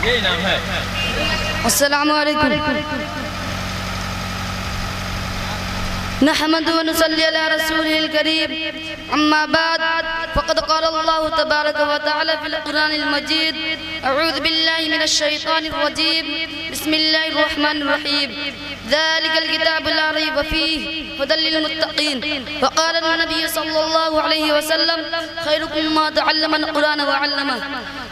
यही नाम है। अस्सलामु अलैकुम। नहमदु व नुसल्ली अला रसूलिल करीम, अम्मा बाद, फ़क़द क़ाल अल्लाहु तबारक व तआला फ़िल क़ुरआनिल मजीद, अऊज़ु बिल्लाहि मिनश शैतानिर रजीम, बिस्मिल्लाहिर रहमानिर रहीम, ज़ालिकल किताबु ला रैब फ़ीहि हुदल लिल मुत्तक़ीन, व क़ाल नबी सल्लल्लाहु अलैहि वसल्लम, खैरुकुम मा तअल्लमल क़ुरआन व अल्लमह।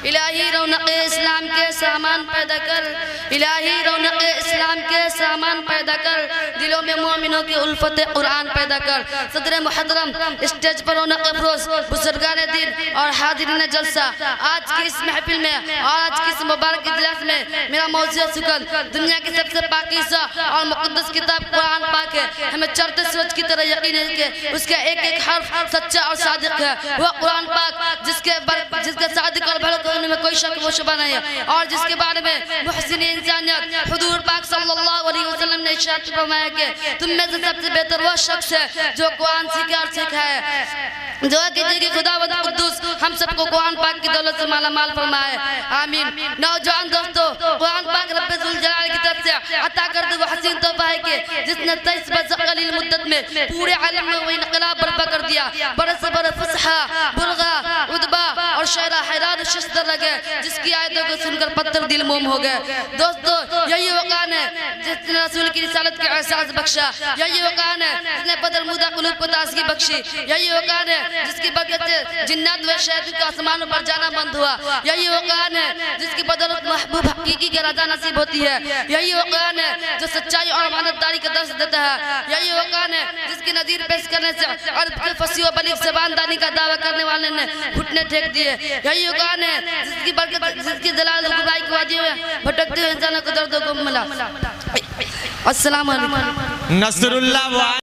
इलाही रौनक़ इस्लाम के सामान पैदा कर, इलाही रौनक़ इस्लाम के सामान पैदा कर, दिलों में मोमिनों की उल्फत कुरान पैदा कर। सदर मुहतरम, स्टेज पर रौनक़ अफरोज़ बुजुर्गान दीन और हाज़िरीन जलसा, आज की इस महफिल में और आज की इस मुबारक इजलास में मेरा मौज़ू सुकन दुनिया की सबसे पाकीज़ा और मुक़द्दस किताब कुरान पाक है। हमें चढ़ते सूरज की तरह यकीन है कि उसका एक एक हर्फ सच्चा और सादिक है। वह कुरान पाक जिसके सादिक और भड़क होने में कोई शक व शुबा नहीं है, और जिसके बारे में मुहसिन इंसानियत हुजूर पाक सल्लल्लाहु अलैहि वसल्लम ने इरशाद फरमाया कि तुम में से सबसे बेहतर वह शख्स है जो कुरान सिखाए। दुआ कीजिए कि खुदावंद कुद्दूस हम सबको कुरान पाक की दौलत से माला माल फरमाए, आमीन। नौजवान दोस्तों, कुरान पाक रब्बे जुल जलाल की तरफ से अता कर दो हसीन तोहफा है कि जिसने 23 बरस कलील मुद्दत में पूरे आलम में वही इनकलाब बर्पा कर दिया। बरस से बरस फसहा, बुलगा, उदबा और शायरा हैरान शिस्तर लगे, जिसकी आयतों को सुनकर पत्थर दिल मोम हो गए। दोस्तों, यही वकान है जिसने रसूल की रिसालत के एहसास बख्शा, यही वकान है जिसने बदर मुदा कुलूब को ताज़गी बख्शी, यही वकान है जिसकी बरकत से जिन्नात व शैतान का आसमानों पर जाना बंद हुआ, यही वकान है जिसकी बदौलत महबूब हकीकी की रज़ा नसीब होती है, यही वकान है जो सच्चाई और अमानतदारी का दर्स देता है, यही वकान है जिसकी नज़ीर पेश करने से अरब के फसी व बलीग ज़बानदारी का दावा करने वाले ने घुटने टेक दिए, यही वकान है जिसकी बरकत जिसकी दलाल गुमराही की वादी में भटकते हुए इंसानों को दर्द को मिला। अस्सलाम वालेकुम। नसरुल्लाह।